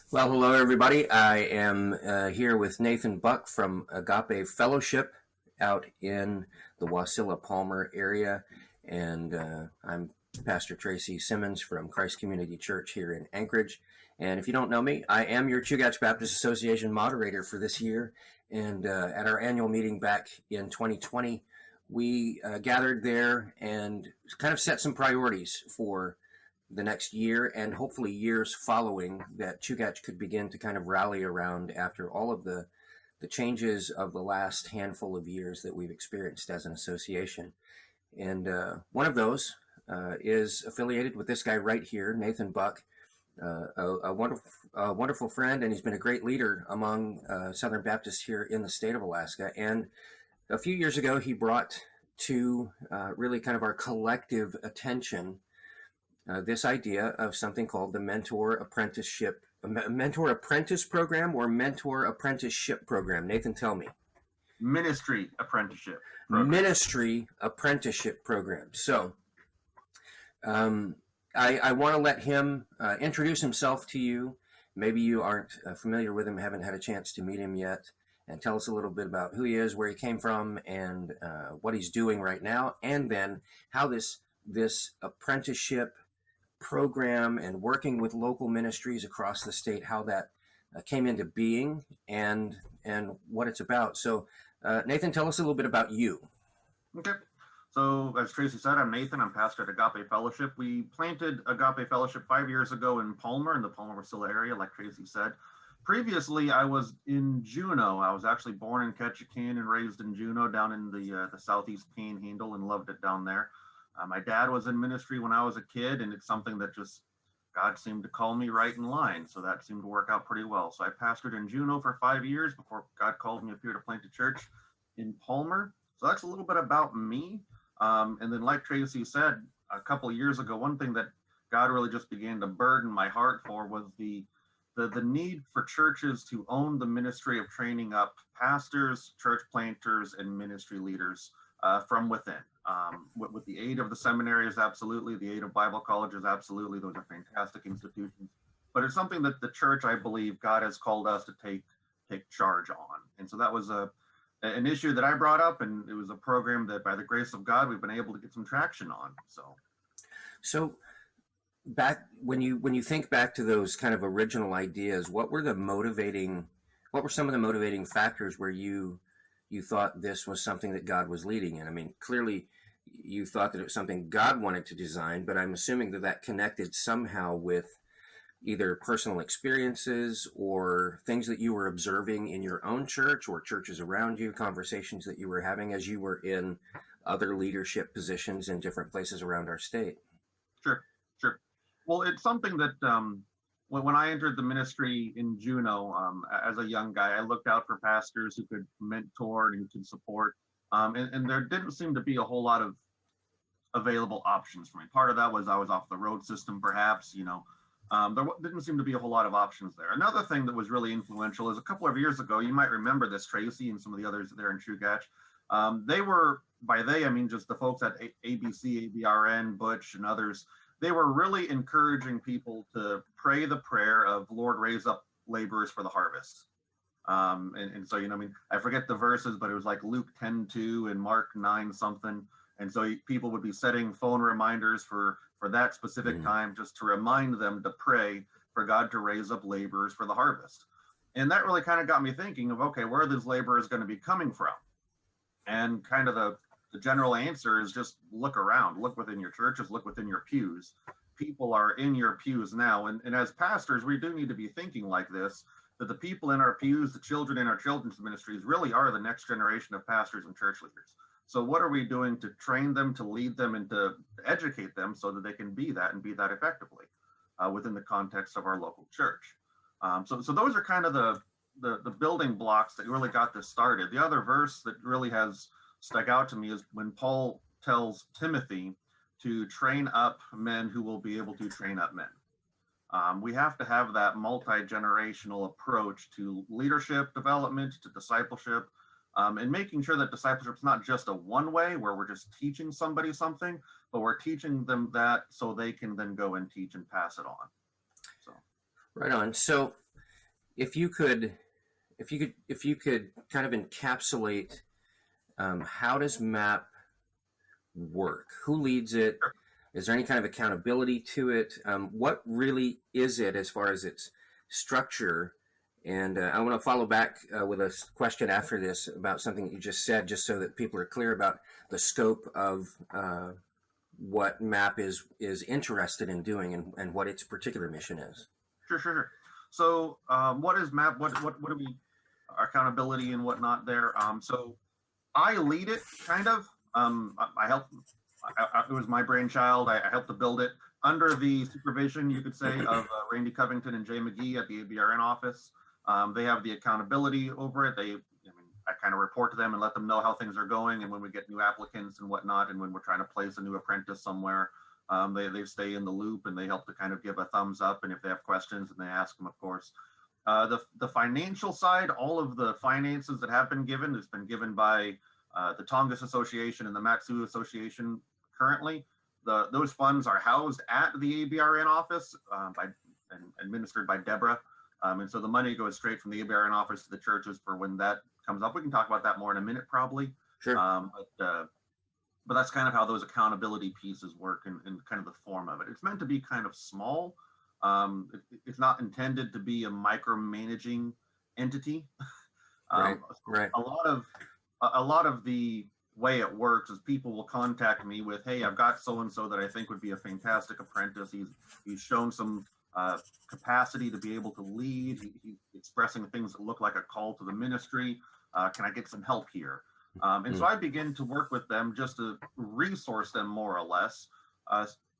Well, hello, everybody. I am here with Nathan Buck from Agape Fellowship out in the Wasilla Palmer area. And I'm Pastor Tracy Simmons from Christ Community Church here in Anchorage. And if you don't know me, I am your Chugach Baptist Association moderator for this year. And at our annual meeting back in 2020, we gathered there and kind of set some priorities for the next year and hopefully years following that Chugach could begin to kind of rally around after all of the changes of the last handful of years that we've experienced as an association. And one of those is affiliated with this guy right here, Nathan Buck, a wonderful friend, and he's been a great leader among Southern Baptists here in the state of Alaska. And a few years ago, he brought to really kind of our collective attention this idea of something called the Mentor Apprentice Program or Mentor Apprenticeship Program. Nathan, tell me. Ministry Apprenticeship Program. Ministry Apprenticeship Program. So I want to let him introduce himself to you. Maybe you aren't familiar with him, haven't had a chance to meet him yet, and tell us a little bit about who he is, where he came from, and what he's doing right now, and then how this apprenticeship program and working with local ministries across the state, how that came into being and what it's about. So Nathan, tell us a little bit about you. Okay. So as Tracy said, I'm Nathan. I'm pastor at Agape Fellowship. We planted Agape Fellowship 5 years ago in Palmer, in the Palmer-Wasilla area, like Tracy said. Previously, I was in Juneau. I was actually born in Ketchikan and raised in Juneau down in the southeast Panhandle and loved it down there. My dad was in ministry when I was a kid, and it's something that just God seemed to call me right in line. So that seemed to work out pretty well. So I pastored in Juneau for 5 years before God called me up here to plant a church in Palmer. So that's a little bit about me. And then like Tracy said, a couple of years ago, one thing that God really just began to burden my heart for was the need for churches to own the ministry of training up pastors, church planters, and ministry leaders from within. With the aid of the seminaries, absolutely. The aid of Bible colleges, absolutely. Those are fantastic institutions. But it's something that the church, I believe, God has called us to take charge on. And so that was an issue that I brought up, and it was a program that, by the grace of God, we've been able to get some traction on. So back when you think back to those kind of original ideas, what were some of the motivating factors where you thought this was something that God was leading in? I mean, clearly you thought that it was something God wanted to design, but I'm assuming that connected somehow with either personal experiences or things that you were observing in your own church or churches around you, conversations that you were having as you were in other leadership positions in different places around our state. Sure. Well, it's something that when I entered the ministry in Juneau, as a young guy, I looked out for pastors who could mentor and who could support. And there didn't seem to be a whole lot of available options for me. Part of that was I was off the road system, perhaps, there didn't seem to be a whole lot of options there. Another thing that was really influential is a couple of years ago, you might remember this, Tracy, and some of the others there in Chugach. They were, by they, I mean just the folks at ABC, ABRN, Butch, and others. They were really encouraging people to pray the prayer of, Lord, raise up laborers for the harvest. And so, I forget the verses, but it was like Luke 10:2 and Mark 9 something. And so people would be setting phone reminders for that specific time, just to remind them to pray for God to raise up laborers for the harvest. And that really kind of got me thinking of, okay, where are these laborers going to be coming from? And kind of the general answer is just look around, look within your churches, look within your pews. People are in your pews now. And as pastors, we do need to be thinking like this, that the people in our pews, the children in our children's ministries really are the next generation of pastors and church leaders. So what are we doing to train them, to lead them, and to educate them so that they can be that and be that effectively within the context of our local church? So those are kind of the building blocks that really got this started. The other verse that really has stuck out to me is when Paul tells Timothy to train up men who will be able to train up men. We have to have that multi-generational approach to leadership development, to discipleship, and making sure that discipleship is not just a one way where we're just teaching somebody something, but we're teaching them that so they can then go and teach and pass it on. Right on. So if you could, if you could kind of encapsulate, how does MAP work? Who leads it? Is there any kind of accountability to it? What really is it as far as its structure? And I want to follow back with a question after this about something that you just said, just so that people are clear about the scope of what MAP is interested in doing, and what its particular mission is. Sure. So what is MAP? What do we, accountability and whatnot there? So I lead it, kind of. I helped. It was my brainchild. I helped to build it under the supervision, you could say, of Randy Covington and Jay McGee at the ABRN office. They have the accountability over it. I kind of report to them and let them know how things are going, and when we get new applicants and whatnot, and when we're trying to place a new apprentice somewhere, they stay in the loop, and they help to kind of give a thumbs up, and if they have questions, and they ask them, of course. The financial side, all of the finances that have been given, has been given by the Tongass Association and the Matsu Association currently. Those funds are housed at the ABRN office and administered by Deborah. And so the money goes straight from the ABRN office to the churches for when that comes up. We can talk about that more in a minute, probably. Sure. But that's kind of how those accountability pieces work, and kind of the form of it. It's meant to be kind of small. It's not intended to be a micromanaging entity. Right. A lot of the way it works is people will contact me with, hey, I've got so and so that I think would be a fantastic apprentice. He's shown some capacity to be able to lead. He's expressing things that look like a call to the ministry. Can I get some help here? So I begin to work with them just to resource them, more or less.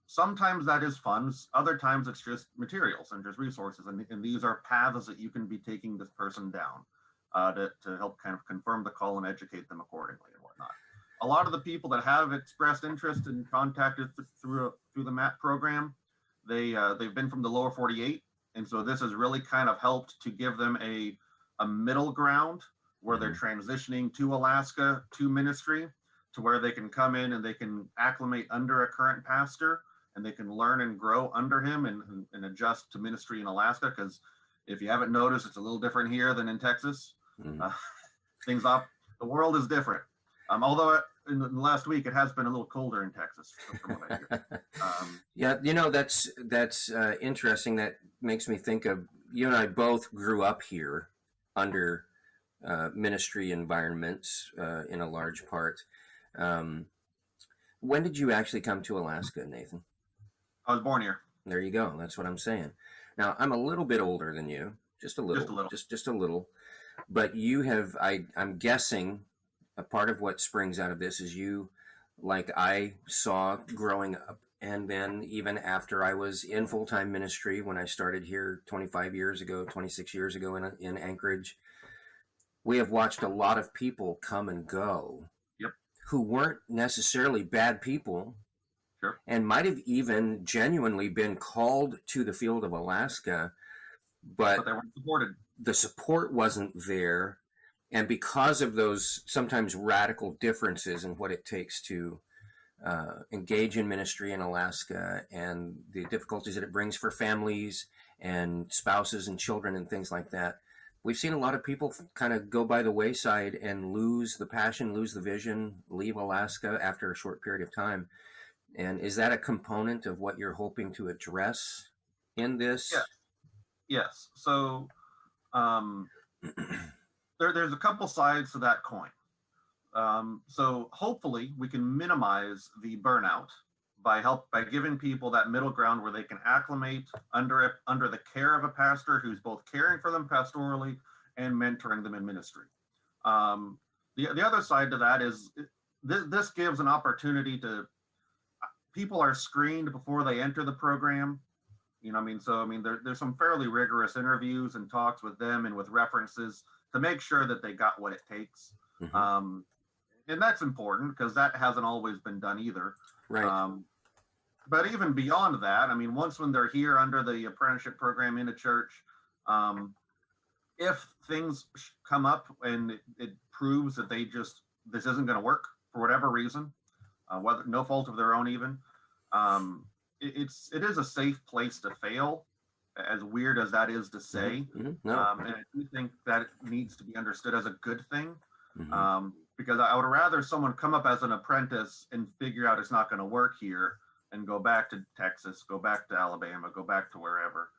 Sometimes that is funds. Other times it's just materials and just resources. And these are paths that you can be taking this person down to help kind of confirm the call and educate them accordingly and whatnot. A lot of the people that have expressed interest and contacted through the MAP program, they've been from the lower 48. And so this has really kind of helped to give them a middle ground where they're transitioning to Alaska, to ministry, to where they can come in and they can acclimate under a current pastor, and they can learn and grow under him and adjust to ministry in Alaska. Because if you haven't noticed, it's a little different here than in Texas. The world is different. Although in the last week, it has been a little colder in Texas, from what I hear. Yeah, that's interesting. That makes me think of, you and I both grew up here under ministry environments in a large part. When did you actually come to Alaska, Nathan? I was born here. There you go. That's what I'm saying. Now, I'm a little bit older than you, just a little. But you have, I'm guessing, a part of what springs out of this is you, like I saw growing up, and then even after I was in full-time ministry, when I started here 26 years ago in Anchorage, we have watched a lot of people come and go. Yep. Who weren't necessarily bad people. Sure. And might have even genuinely been called to the field of Alaska, but they weren't supported. The support wasn't there. And because of those sometimes radical differences in what it takes to engage in ministry in Alaska, and the difficulties that it brings for families and spouses and children and things like that, we've seen a lot of people kind of go by the wayside and lose the passion, lose the vision, leave Alaska after a short period of time. And is that a component of what you're hoping to address in this? Yes. So there's a couple sides to that coin. So hopefully we can minimize the burnout by giving people that middle ground where they can acclimate under the care of a pastor who's both caring for them pastorally and mentoring them in ministry. The other side to that is this gives an opportunity to, people are screened before they enter the program. There's some fairly rigorous interviews and talks with them and with references to make sure that they got what it takes. And that's important because that hasn't always been done either. Right. But even beyond that, once when they're here under the apprenticeship program in a church, if things come up and it proves that this isn't going to work for whatever reason, whether no fault of their own even, it is a safe place to fail, as weird as that is to say. No. And I do think that it needs to be understood as a good thing. Mm-hmm. Because I would rather someone come up as an apprentice and figure out it's not going to work here and go back to Texas, go back to Alabama, go back to wherever,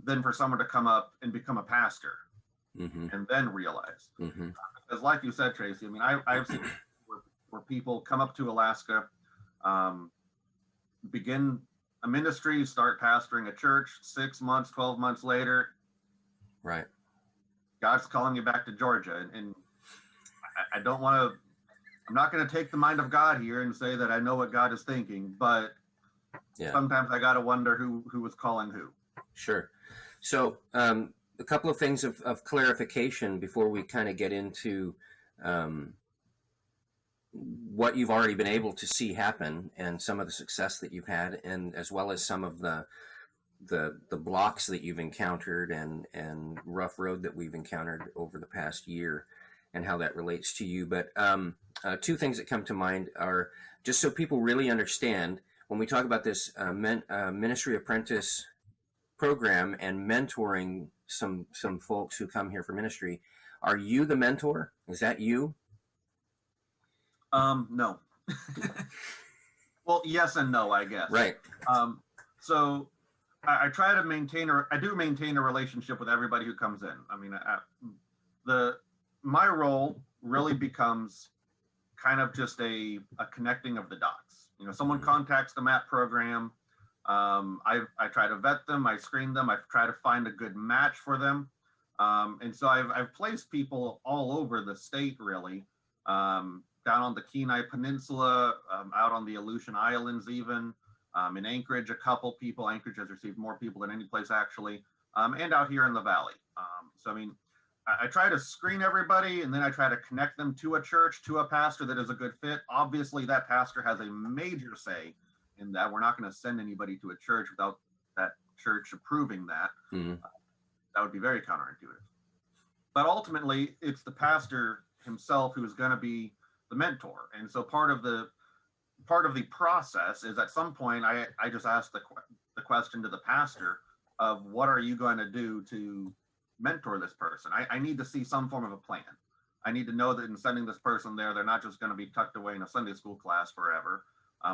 than for someone to come up and become a pastor and then realize. Because like you said, Tracy, I mean, I've seen where people come up to Alaska, begin a ministry, start pastoring a church, 6 months, 12 months later, right, God's calling you back to Georgia. And I don't want to, I'm not going to take the mind of God here and say that I know what God is thinking, but sometimes I got to wonder who was calling who. Sure. So a couple of things of clarification before we kind of get into what you've already been able to see happen and some of the success that you've had, and as well as some of the blocks that you've encountered and rough road that we've encountered over the past year and how that relates to you. But two things that come to mind are, just so people really understand, when we talk about this ministry apprentice program and mentoring some folks who come here for ministry, are you the mentor? Is that you? No. Well, yes and no, I guess. Right. So I try to maintain, or I do maintain a relationship with everybody who comes in. I mean, my role really becomes kind of just a connecting of the dots. You know, someone contacts the MAP program. I try to vet them. I screen them. I try to find a good match for them. And so I've placed people all over the state, really, down on the Kenai Peninsula, out on the Aleutian Islands, even in Anchorage, a couple people. Anchorage has received more people than any place, actually, and out here in the Valley. So, I mean, I try to screen everybody, and then I try to connect them to a church, to a pastor that is a good fit. Obviously, that pastor has a major say in that. We're not going to send anybody to a church without that church approving that. That would be very counterintuitive. But ultimately, it's the pastor himself who is going to be the mentor. And so part of the process is, at some point, I just ask the question to the pastor of, what are you going to do to mentor this person? I need to see some form of a plan. I need to know that in sending this person there, they're not just going to be tucked away in a Sunday school class forever,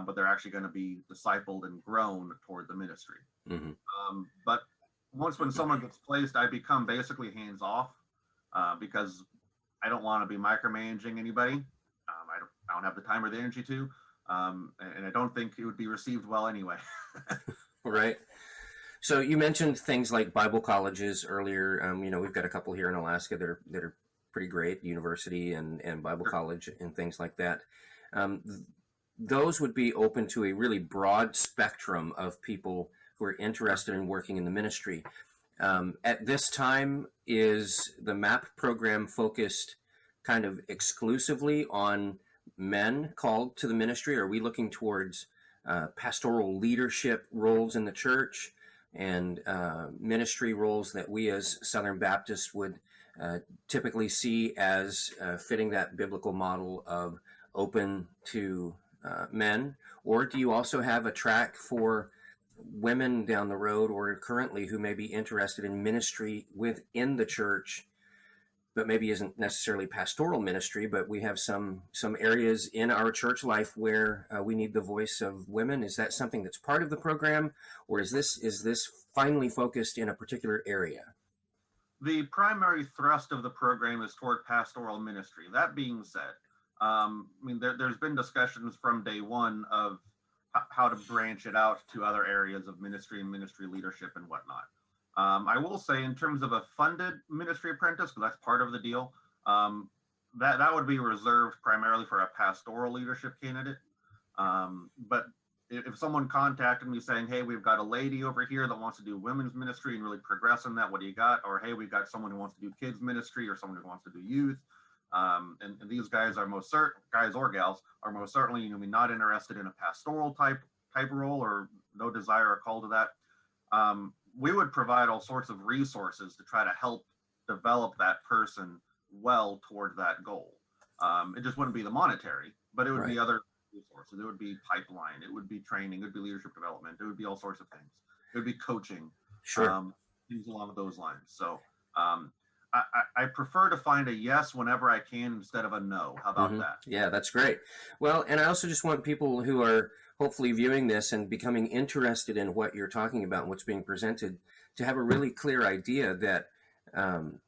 but they're actually going to be discipled and grown toward the ministry. But when someone gets placed, I become basically hands off, because I don't want to be micromanaging anybody. I don't have the time or the energy to, and I don't think it would be received well anyway. Right. So you mentioned things like Bible colleges earlier. You know, we've got a couple here in Alaska that are pretty great, university and Bible college and things like that. Those would be open to a really broad spectrum of people who are interested in working in the ministry. At this time, is the MAP program focused kind of exclusively on men called to the ministry? Are we looking towards pastoral leadership roles in the church and ministry roles that we as Southern Baptists would typically see as fitting that biblical model of open to men? Or do you also have a track for women down the road, or currently, who may be interested in ministry within the church, but maybe isn't necessarily pastoral ministry, but we have some areas in our church life where we need the voice of women? Is that something that's part of the program, or is this finally focused in a particular area? The primary thrust of the program is toward pastoral ministry. That being said, I mean, there's been discussions from day one of how to branch it out to other areas of ministry and ministry leadership and whatnot. I will say, in terms of a funded ministry apprentice, because that's part of the deal, that would be reserved primarily for a pastoral leadership candidate. But if someone contacted me saying, hey, we've got a lady over here that wants to do women's ministry and really progress in that, what do you got? Or, hey, we've got someone who wants to do kids ministry, or someone who wants to do youth. And these guys are guys or gals are most certainly not interested in a pastoral type role, or no desire or call to that. We would provide all sorts of resources to try to help develop that person well toward that goal. It just wouldn't be the monetary, but it would be other resources. It would be pipeline. It would be training. It would be leadership development. It would be all sorts of things. It would be coaching. Sure. Things along those lines. So I prefer to find a yes whenever I can instead of a no. How about that? Yeah, that's great. Well, and I also just want people who are hopefully viewing this and becoming interested in what you're talking about and what's being presented to have a really clear idea that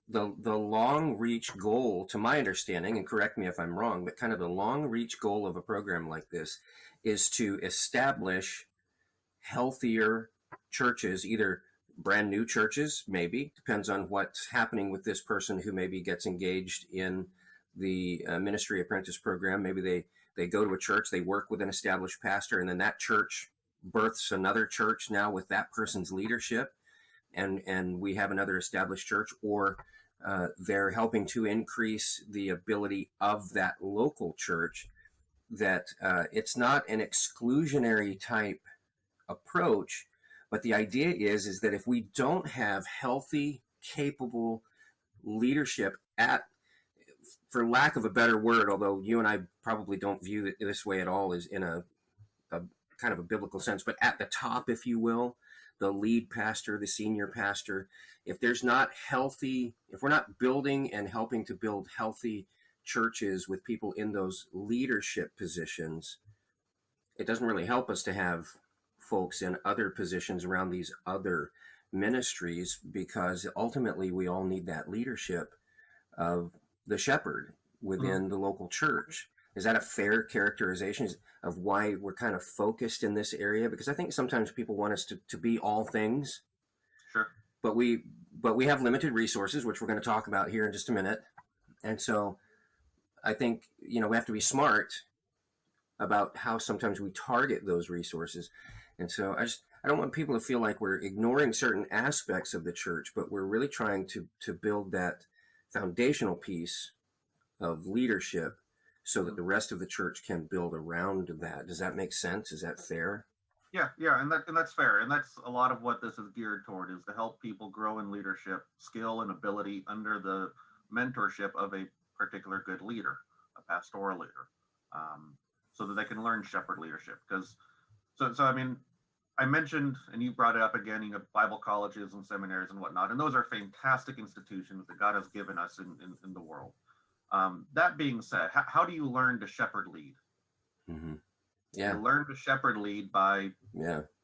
the long reach goal, to my understanding, and correct me if I'm wrong, but kind of the long reach goal of a program like this is to establish healthier churches, either brand new churches, maybe, depends on what's happening with this person who maybe gets engaged in the ministry apprentice program. Maybe they go to a church, they work with an established pastor, and then that church births another church now with that person's leadership, and we have another established church, or they're helping to increase the ability of that local church, that it's not an exclusionary type approach, but the idea is that if we don't have healthy, capable leadership at, for lack of a better word, although you and I probably don't view it this way at all, is in a kind of a biblical sense, but at the top, if you will, the lead pastor, the senior pastor, if there's not healthy, if we're not building and helping to build healthy churches with people in those leadership positions, it doesn't really help us to have folks in other positions around these other ministries, because ultimately we all need that leadership of the shepherd within the local church. Is that a fair characterization of why we're kind of focused in this area? Because I think sometimes people want us to be all things. Sure. But we have limited resources, which we're going to talk about here in just a minute. And so I think, we have to be smart about how sometimes we target those resources. And so I don't want people to feel like we're ignoring certain aspects of the church, but we're really trying to build that foundational piece of leadership so that the rest of the church can build around that. Does that make sense? Is that fair? Yeah, and that's fair, and that's a lot of what this is geared toward, is to help people grow in leadership skill and ability under the mentorship of a particular good leader, a pastoral leader, so that they can learn shepherd leadership. Because so I mean, I mentioned, and you brought it up again, Bible colleges and seminaries and whatnot, and those are fantastic institutions that God has given us in the world. That being said, how do you learn to shepherd lead? Yeah. You learn to shepherd lead by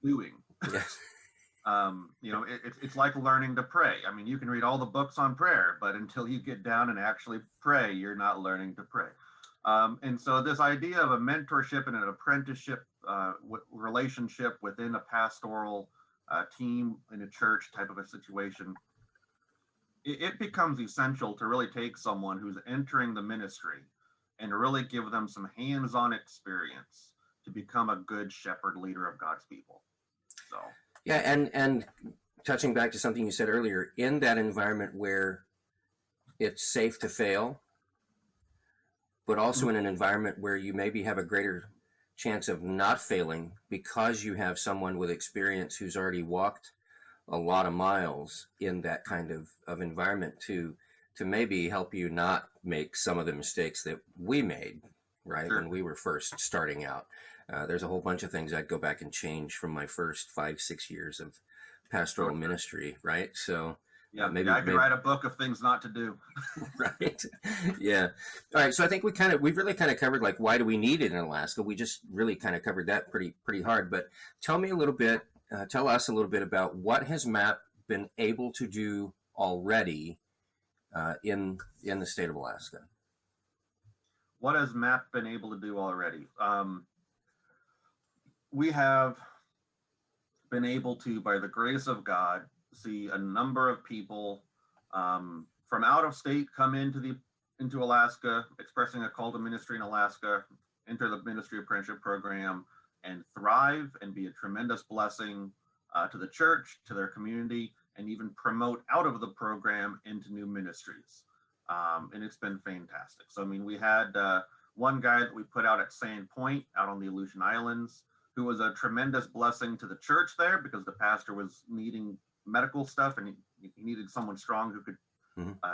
doing. Yes. It's like learning to pray. I mean, you can read all the books on prayer, but until you get down and actually pray, you're not learning to pray. And so this idea of a mentorship and an apprenticeship relationship within a pastoral team in a church type of a situation, it becomes essential to really take someone who's entering the ministry and really give them some hands-on experience to become a good shepherd leader of God's people. So yeah, and touching back to something you said earlier, in that environment where it's safe to fail, but also in an environment where you maybe have a greater chance of not failing because you have someone with experience who's already walked a lot of miles in that kind of environment to maybe help you not make some of the mistakes that we made, right? Sure. When we were first starting out. There's a whole bunch of things I'd go back and change from my first 5-6 years of pastoral ministry, right? So I could write a book of things not to do. Right. Yeah. All right. So I think we've really kind of covered, like, why do we need it in Alaska? We just really kind of covered that pretty hard. But tell us a little bit about what has MAP been able to do already in the state of Alaska. What has MAP been able to do already? We have been able to, by the grace of God, see a number of people from out of state come into Alaska, expressing a call to ministry in Alaska, enter the ministry apprenticeship program, and thrive and be a tremendous blessing to the church, to their community, and even promote out of the program into new ministries. And it's been fantastic. So, I mean, we had one guy that we put out at Sand Point out on the Aleutian Islands, who was a tremendous blessing to the church there because the pastor was needing medical stuff and he needed someone strong who could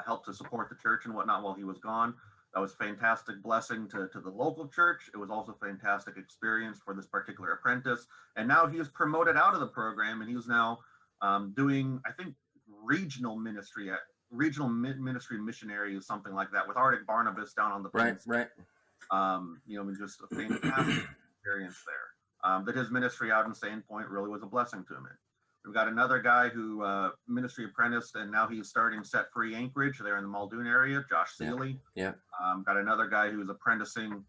help to support the church and whatnot while he was gone. That was a fantastic blessing to the local church. It was also a fantastic experience for this particular apprentice. And now he was promoted out of the program, and he was now doing, I think, regional ministry missionary or something like that with Arctic Barnabas down on the Right, peninsula. right. Just a fantastic experience there. That his ministry out in Sandpoint really was a blessing to him. We've got another guy who ministry apprenticed, and now he's starting Set Free Anchorage there in the Muldoon area, Josh Seeley. Yeah. Got another guy who's apprenticing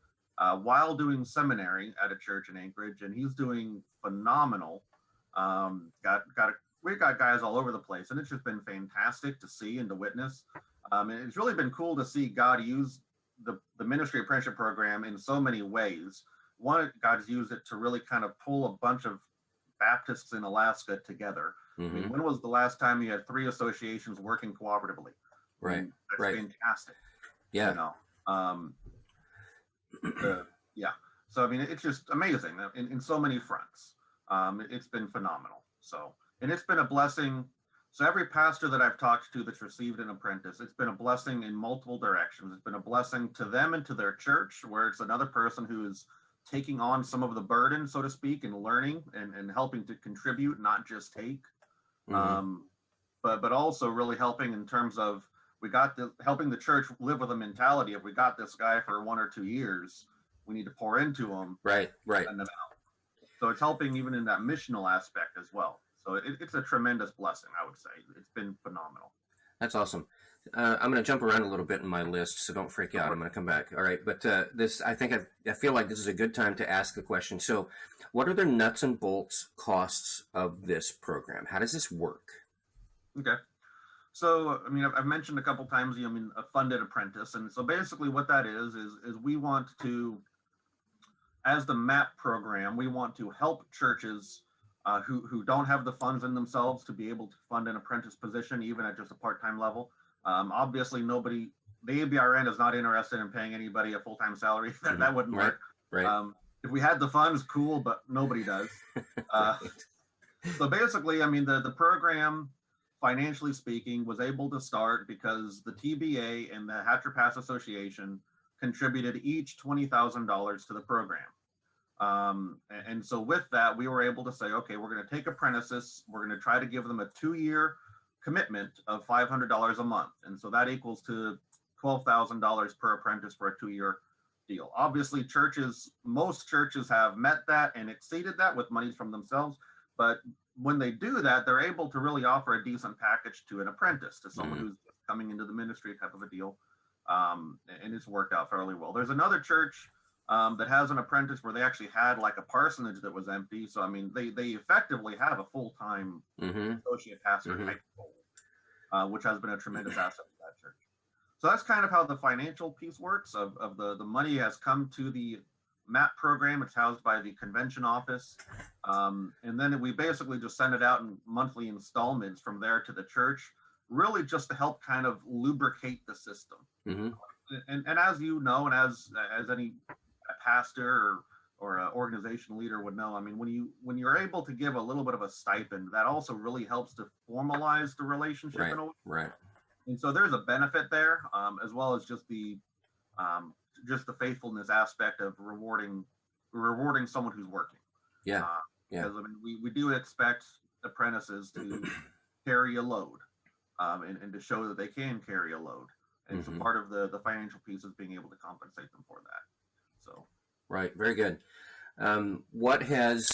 while doing seminary at a church in Anchorage, and he's doing phenomenal. We've got guys all over the place, and it's just been fantastic to see and to witness. And it's really been cool to see God use the ministry apprenticeship program in so many ways. One, God's used it to really kind of pull a bunch of Baptists in Alaska together. Mm-hmm. I mean, when was the last time you had 3 associations working cooperatively? Right. I mean, that's right. fantastic. Yeah. You know, yeah. So, I mean, it's just amazing in so many fronts. It's been phenomenal. So, and it's been a blessing. So every pastor that I've talked to that's received an apprentice, it's been a blessing in multiple directions. It's been a blessing to them and to their church, where it's another person who's taking on some of the burden, so to speak, and learning and helping to contribute, not just take. Mm-hmm. But also really helping in terms of helping the church live with a mentality of, we got this guy for 1 or 2 years, we need to pour into him. Right. Send them out. So it's helping even in that missional aspect as well. So it's a tremendous blessing, I would say. It's been phenomenal. That's awesome. I'm going to jump around a little bit in my list, so don't freak out. I'm going to come back. All right. But I feel like this is a good time to ask the question. So what are the nuts and bolts costs of this program? How does this work? Okay. So, I mean, I've mentioned a couple times, a funded apprentice. And so basically what that is we want to, as the MAP program, we want to help churches who don't have the funds in themselves to be able to fund an apprentice position, even at just a part-time level. Obviously, the ABRN is not interested in paying anybody a full-time salary. That wouldn't work. Right. If we had the funds, cool, but nobody does. So basically, I mean, the program, financially speaking, was able to start because the TBA and the Hatcher Pass Association contributed each $20,000 to the program. And so with that, we were able to say, okay, we're going to take apprentices. We're going to try to give them a 2-year commitment of $500 a month. And so that equals to $12,000 per apprentice for a 2-year deal. Obviously, most churches have met that and exceeded that with monies from themselves. But when they do that, they're able to really offer a decent package to an apprentice, to someone who's coming into the ministry, type of a deal. And it's worked out fairly well. There's another church that has an apprentice where they actually had like a parsonage that was empty. So, I mean, they effectively have a full-time associate pastor type role, which has been a tremendous asset to that church. So that's kind of how the financial piece works of the money has come to the MAP program. It's housed by the convention office. And then we basically just send it out in monthly installments from there to the church, really just to help kind of lubricate the system. And as you know, and as any pastor or an organization leader would know, I mean, when you're able to give a little bit of a stipend, that also really helps to formalize the relationship in a way. Right. And so there's a benefit there, as well as just the faithfulness aspect of rewarding someone who's working. Yeah. Because I mean, we do expect apprentices to carry a load, and to show that they can carry a load. And so part of the financial piece is being able to compensate them for that. So. Right. Very good. What has,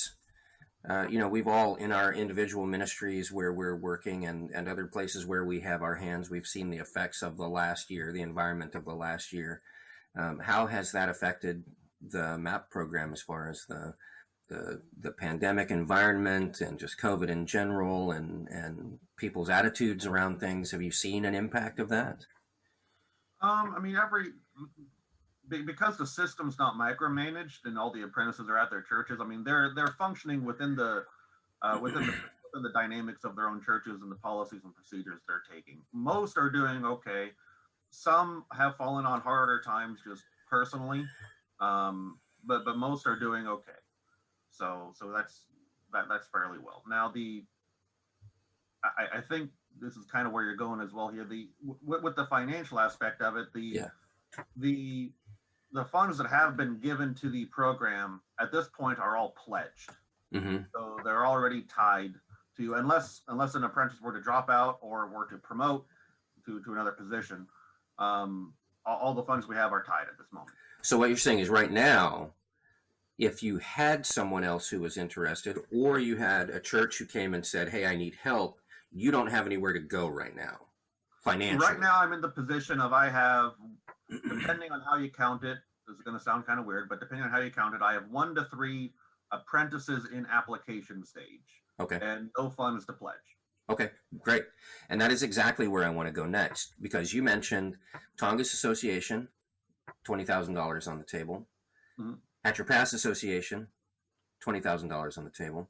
we've all in our individual ministries where we're working and other places where we have our hands, we've seen the effects of the last year, the environment of the last year. How has that affected the MAP program as far as the pandemic environment and just COVID in general and people's attitudes around things? Have you seen an impact of that? I mean, because the system's not micromanaged and all the apprentices are at their churches, I mean, they're functioning within the dynamics of their own churches and the policies and procedures they're taking. Most are doing okay. Some have fallen on harder times just personally, but most are doing okay. So that's fairly well. Now I think this is kind of where you're going as well here. With the financial aspect of it, the funds that have been given to the program at this point are all pledged. So they're already tied to unless an apprentice were to drop out or were to promote to another position. All the funds we have are tied at this moment. So what you're saying is right now, if you had someone else who was interested, or you had a church who came and said, hey, I need help, you don't have anywhere to go right now, financially. Right now, I'm in the position of I have, depending on how you count it, this is going to sound kind of weird, but depending on how you count it, I have 1 to 3 apprentices in application stage. Okay. And no funds to pledge. Okay, great. And that is exactly where I want to go next, because you mentioned Tongass Association, $20,000 on the table. Mm-hmm. Hatcher Pass Association, $20,000 on the table.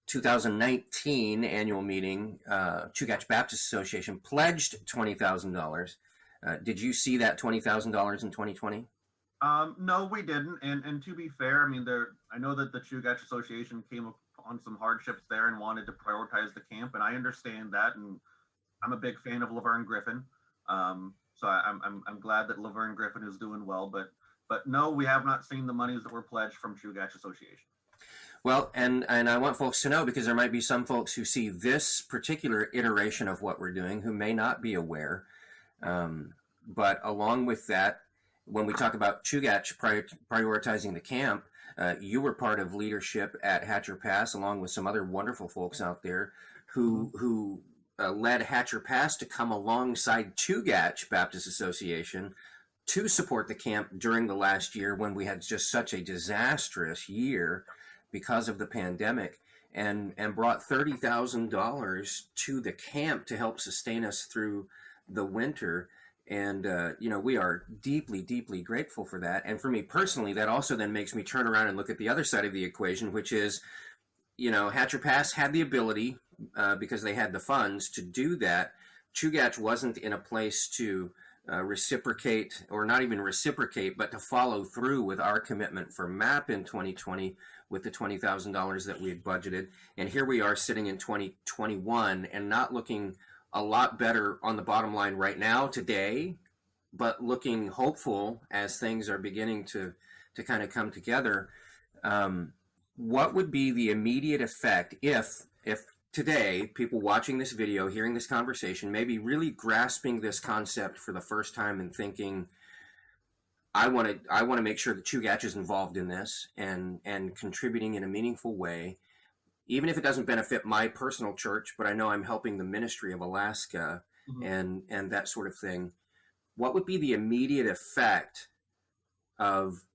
2019 annual meeting, Chugach Baptist Association pledged $20,000. Did you see that $20,000 in 2020? No, we didn't. And to be fair, I mean, I know that the Chugach Association came on some hardships there and wanted to prioritize the camp, and I understand that. And I'm a big fan of Laverne Griffin, so I'm glad that Laverne Griffin is doing well. But no, we have not seen the monies that were pledged from Chugach Association. Well, and I want folks to know, because there might be some folks who see this particular iteration of what we're doing who may not be aware. But along with that, when we talk about Chugach prioritizing the camp, you were part of leadership at Hatcher Pass, along with some other wonderful folks out there who led Hatcher Pass to come alongside Chugach Baptist Association to support the camp during the last year when we had just such a disastrous year because of the pandemic, and brought $30,000 to the camp to help sustain us through the winter. And, we are deeply, deeply grateful for that. And for me personally, that also then makes me turn around and look at the other side of the equation, which is, Hatcher Pass had the ability, because they had the funds to do that. Chugach wasn't in a place to reciprocate, or not even reciprocate, but to follow through with our commitment for MAP in 2020 with the $20,000 that we had budgeted. And here we are sitting in 2021 and not looking a lot better on the bottom line right now today, but looking hopeful as things are beginning to kind of come together. What would be the immediate effect if today people watching this video, hearing this conversation, maybe really grasping this concept for the first time and thinking, I want to make sure that Chugach is involved in this and contributing in a meaningful way, even if it doesn't benefit my personal church, but I know I'm helping the ministry of Alaska, mm-hmm. and that sort of thing. What would be the immediate effect of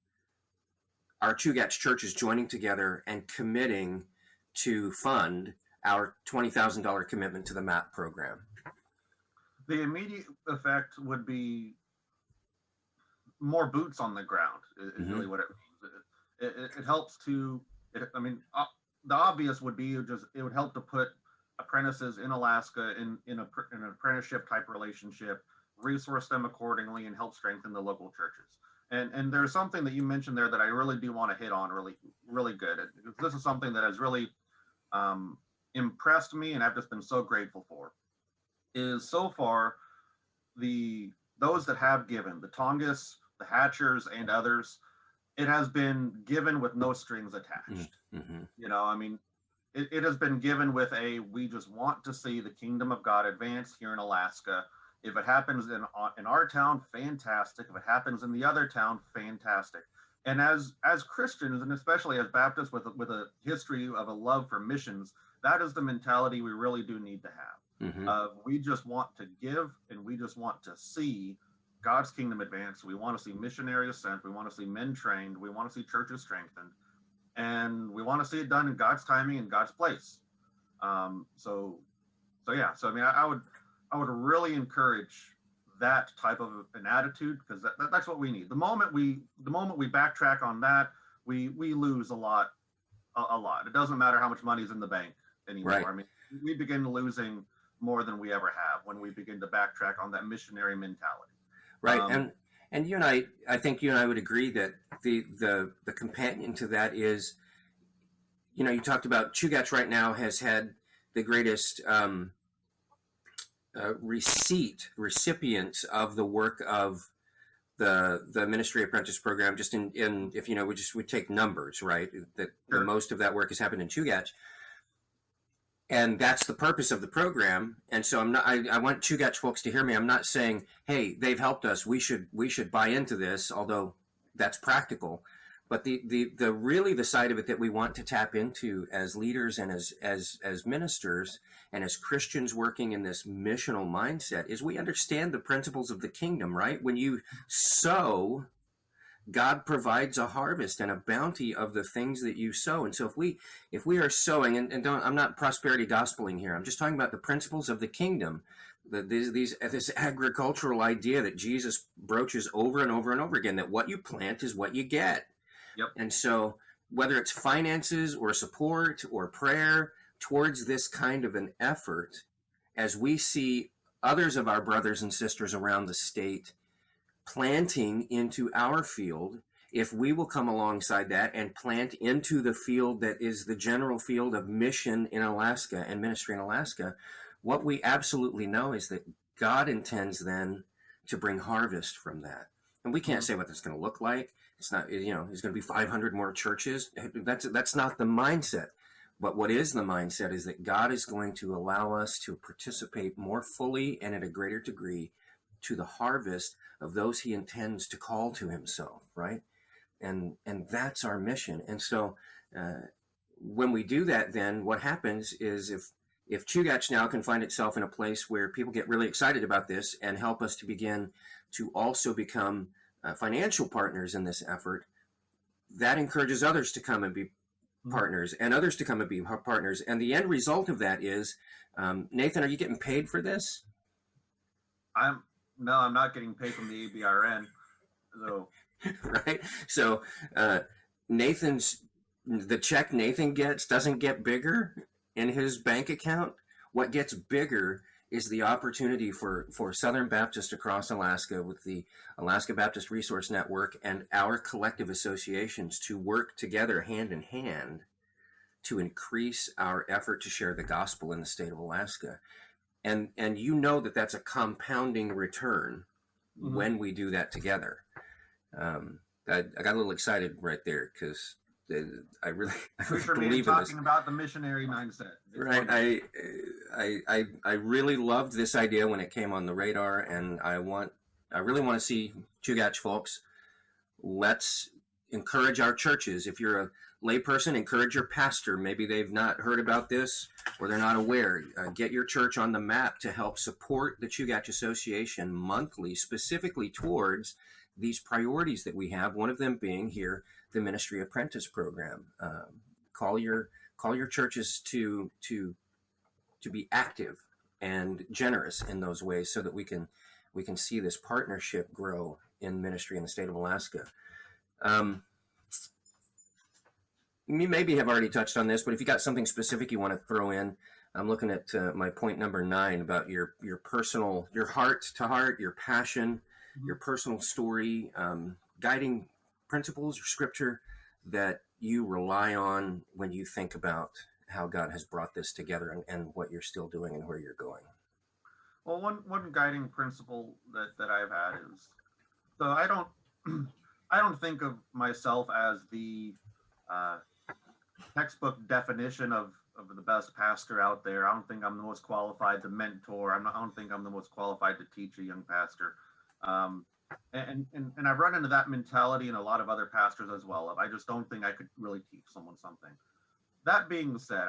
our Chugach churches joining together and committing to fund our $20,000 commitment to the MAP program? The immediate effect would be more boots on the ground, is mm-hmm. really what it means. It helps to, the obvious would be it would help to put apprentices in Alaska in an apprenticeship type relationship, resource them accordingly, and help strengthen the local churches. And there's something that you mentioned there that I really do want to hit on really, really good. This is something that has really impressed me, and I've just been so grateful for, is so far those that have given, the Tongass, the Hatchers, and others, it has been given with no strings attached. Mm-hmm. It has been given with we just want to see the kingdom of God advance here in Alaska. If it happens in our town, fantastic. If it happens in the other town, fantastic. And as Christians, and especially as Baptists with a history of a love for missions, that is the mentality we really do need to have. Mm-hmm. We just want to give, and we just want to see God's kingdom advance. We want to see missionaries sent. We want to see men trained. We want to see churches strengthened. And we want to see it done in God's timing and God's place. I would really encourage that type of an attitude, because that's what we need. The moment we backtrack on that, we lose a lot. It doesn't matter how much money is in the bank anymore. Right. We begin losing more than we ever have when we begin to backtrack on that missionary mentality. Right. And you and I think you and I would agree that the companion to that is, you talked about Chugach right now has had the greatest recipients of the work of the Ministry Apprentice program, just in if we take numbers, right, that sure. The most of that work has happened in Chugach. And that's the purpose of the program. And so I want Chugach folks to hear me. I'm not saying, hey, they've helped us, we should buy into this, although that's practical. But the really the side of it that we want to tap into as leaders and as ministers and as Christians working in this missional mindset is we understand the principles of the kingdom, right? When you sow, God provides a harvest and a bounty of the things that you sow. And so if we are sowing, and don't, I'm not prosperity gospeling here, I'm just talking about the principles of the kingdom, this agricultural idea that Jesus broaches over and over and over again, that what you plant is what you get. Yep. And so whether it's finances or support or prayer towards this kind of an effort, as we see others of our brothers and sisters around the state planting into our field, if we will come alongside that and plant into the field that is the general field of mission in Alaska and ministry in Alaska, what we absolutely know is that God intends then to bring harvest from that. And we can't say what that's going to look like. It's not, there's going to be 500 more churches. That's not the mindset. But what is the mindset is that God is going to allow us to participate more fully and at a greater degree to the harvest of those he intends to call to himself, right? And that's our mission. And so when we do that, then what happens is if Chugach now can find itself in a place where people get really excited about this and help us to begin to also become financial partners in this effort, that encourages others to come and be partners and others to come and be partners. And the end result of that is, Nathan, are you getting paid for this? No, I'm not getting paid from the ABRN. So right. So the check Nathan gets doesn't get bigger in his bank account. What gets bigger is the opportunity for Southern Baptists across Alaska with the Alaska Baptist Resource Network and our collective associations to work together hand in hand to increase our effort to share the gospel in the state of Alaska. And that's a compounding return when we do that together. I got a little excited right there because I really believe in this. Talking about the missionary mindset, right? I really loved this idea when it came on the radar, and I really want to see Chugach folks. Let's encourage our churches. If you're a layperson, encourage your pastor. Maybe they've not heard about this or they're not aware. Get your church on the map to help support the Chugach Association monthly, specifically towards these priorities that we have. One of them being here, the Ministry Apprentice program. Call your churches to be active and generous in those ways, so that we can see this partnership grow in ministry in the state of Alaska. You maybe have already touched on this, but if you got something specific you want to throw in, I'm looking at my point number 9 about your personal, your heart to heart, your passion, your personal story, guiding principles or scripture that you rely on when you think about how God has brought this together and what you're still doing and where you're going. Well, one guiding principle that I've had is, so I don't think of myself as the textbook definition of the best pastor out there. I don't think I'm the most qualified to mentor. I don't think I'm the most qualified to teach a young pastor. And I've run into that mentality in a lot of other pastors as well. I just don't think I could really teach someone something. That being said,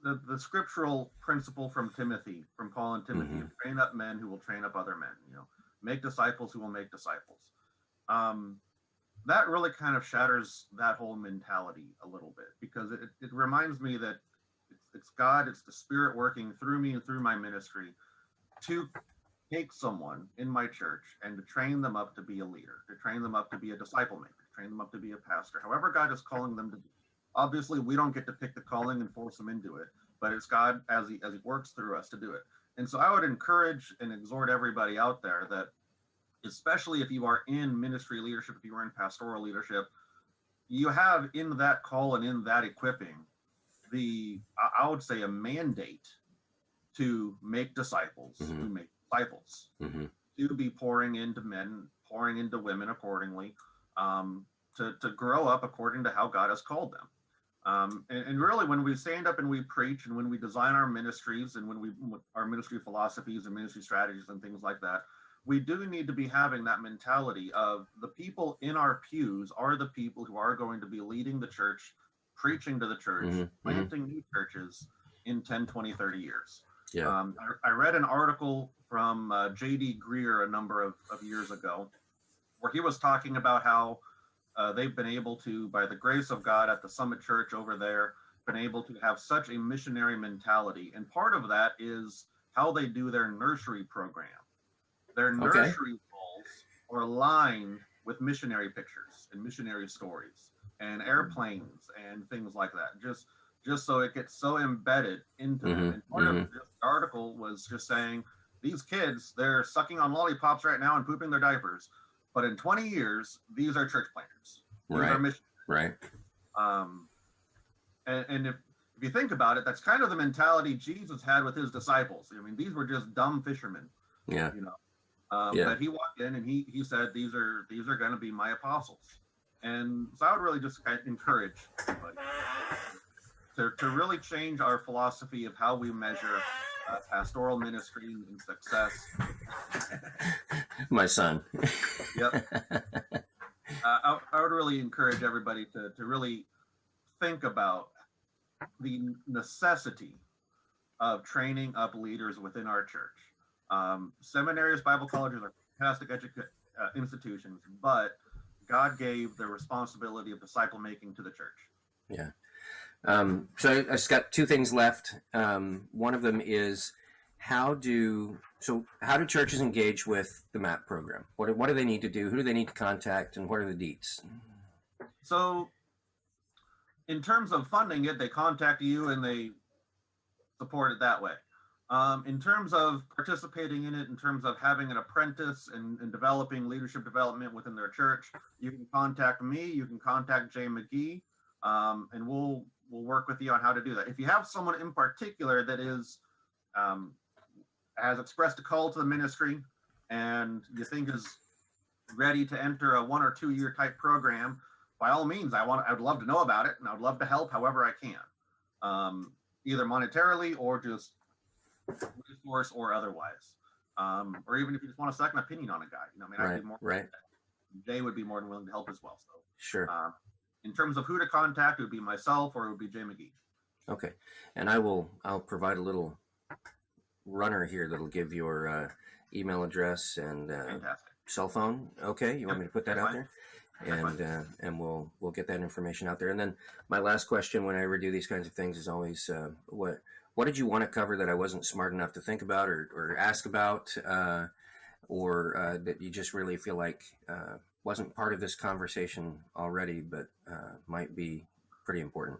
the scriptural principle from Paul and Timothy, train up men who will train up other men, make disciples who will make disciples. That really kind of shatters that whole mentality a little bit, because it reminds me that it's God, it's the Spirit working through me and through my ministry to take someone in my church and to train them up to be a leader, to train them up to be a disciple maker, to train them up to be a pastor, however God is calling them to be. Obviously, we don't get to pick the calling and force them into it, but it's God as he works through us to do it. And so I would encourage and exhort everybody out there that, especially if you are in ministry leadership, if you are in pastoral leadership, you have in that call and in that equipping I would say, a mandate to make disciples, to make disciples, to be pouring into men, pouring into women accordingly, to grow up according to how God has called them. And really, when we stand up and we preach, and when we design our ministries, and our ministry philosophies and ministry strategies and things like that, we do need to be having that mentality of the people in our pews are the people who are going to be leading the church, preaching to the church, planting new churches in 10, 20, 30 years. Yeah. I read an article from J.D. Greer a number of years ago, where he was talking about how they've been able to, by the grace of God at the Summit Church over there, been able to have such a missionary mentality. And part of that is how they do their nursery program. Their nursery walls are lined with missionary pictures and missionary stories and airplanes and things like that. Just so it gets so embedded into them. And part of this article was just saying, these kids, they're sucking on lollipops right now and pooping their diapers. But in 20 years, these are church planters. These are missionaries. Right. And if you think about it, that's kind of the mentality Jesus had with his disciples. I mean, these were just dumb fishermen. Yeah. You know. But he walked in and he said, these are going to be my apostles. And so I would really just kind of encourage everybody to really change our philosophy of how we measure pastoral ministry and success. My son. Yep. I would really encourage everybody to really think about the necessity of training up leaders within our church. Seminaries, Bible colleges are fantastic institutions, but God gave the responsibility of disciple making to the church. Yeah. So I just got two things left. One of them is how do churches engage with the MAP program? What do they need to do? Who do they need to contact? And what are the deets? So in terms of funding it, they contact you and they support it that way. In terms of participating in it, in terms of having an apprentice and developing leadership development within their church, you can contact me, you can contact Jay McGee, and we'll work with you on how to do that. If you have someone in particular that is has expressed a call to the ministry and you think is ready to enter a 1 or 2 year type program, by all means, I would love to know about it, and I would love to help however I can, either monetarily or just resource or otherwise, or even if you just want a second opinion on a guy, I'd be more Jay would be more than willing to help as well. So sure. In terms of who to contact, it would be myself or it would be Jay McGee. Okay, and I'll provide a little runner here that'll give your email address and cell phone. Okay, you want me to put that out there? And we'll get that information out there. And then my last question when I ever do these kinds of things is always what did you want to cover that I wasn't smart enough to think about or ask about, or that you just really feel like wasn't part of this conversation already, but might be pretty important?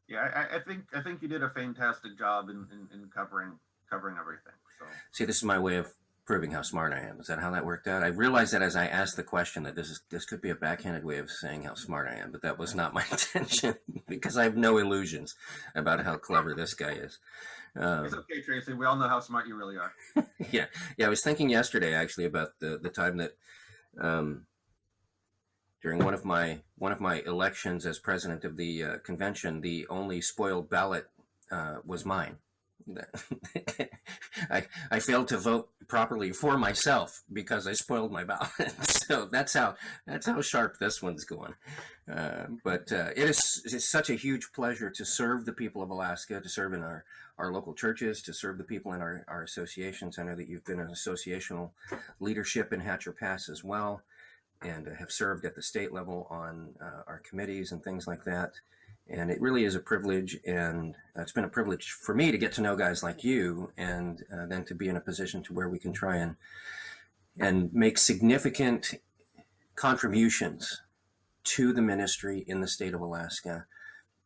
Yeah, I think you did a fantastic job in covering everything. So see, this is my way of proving how smart I am. Is that how that worked out? I realized that as I asked the question that this could be a backhanded way of saying how smart I am, but that was not my intention because I have no illusions about how clever this guy is. It's okay, Tracy. We all know how smart you really are. Yeah. I was thinking yesterday actually about the time that during one of my elections as president of the convention, the only spoiled ballot was mine. I failed to vote properly for myself because I spoiled my ballot. So that's how sharp this one's going. But it's such a huge pleasure to serve the people of Alaska, to serve in our local churches, to serve the people in our associations. I know that you've been an associational leadership in Hatcher Pass as well, and have served at the state level on our committees and things like that. And it really is a privilege, and it's been a privilege for me to get to know guys like you, and then to be in a position to where we can try and make significant contributions to the ministry in the state of Alaska.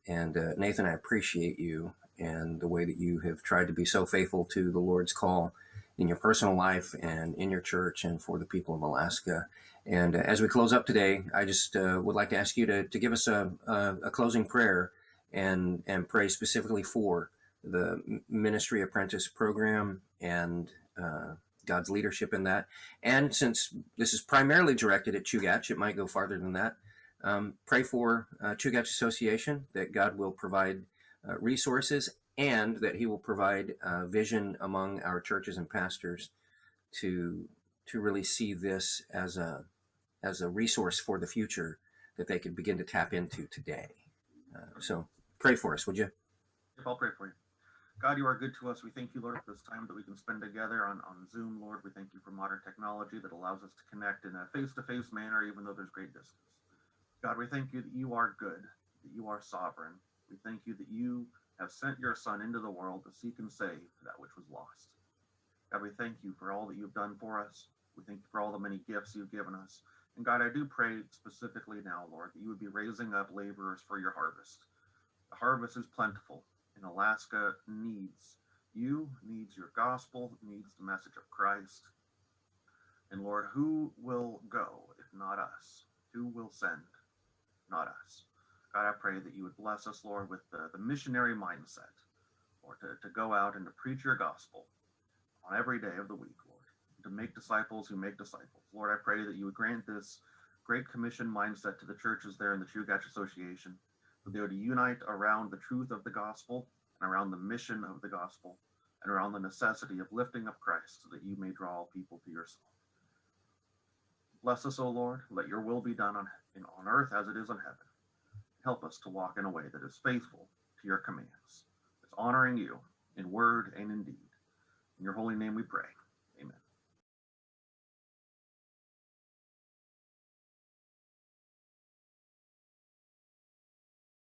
And Nathan, I appreciate you and the way that you have tried to be so faithful to the Lord's call in your personal life and in your church and for the people of Alaska. And as we close up today, I just would like to ask you to give us a closing prayer and pray specifically for the Ministry Apprentice program and God's leadership in that. And since this is primarily directed at Chugach, it might go farther than that. Pray for Chugach Association, that God will provide resources, and that he will provide vision among our churches and pastors to really see this as a resource for the future that they could begin to tap into today. So pray for us, would you? I'll pray for you. God, you are good to us. We thank you, Lord, for this time that we can spend together on Zoom, Lord. We thank you for modern technology that allows us to connect in a face-to-face manner, even though there's great distance. God, we thank you that you are good, that you are sovereign. We thank you that you have sent your Son into the world to seek and save that which was lost. God, we thank you for all that you've done for us. We thank you for all the many gifts you've given us. And God, I do pray specifically now, Lord, that you would be raising up laborers for your harvest. The harvest is plentiful, and Alaska needs you, needs your gospel, needs the message of Christ. And Lord, who will go if not us? Who will send? Not us. God, I pray that you would bless us, Lord, with the missionary mindset, Lord, to go out and to preach your gospel on every day of the week, Lord, to make disciples who make disciples. Lord, I pray that you would grant this Great Commission mindset to the churches there in the Chugach Association, that they would unite around the truth of the gospel and around the mission of the gospel and around the necessity of lifting up Christ so that you may draw all people to yourself. Bless us, O Lord. Let your will be done on earth as it is in heaven. Help us to walk in a way that is faithful to your commands. It's honoring you in word and in deed. In your holy name we pray.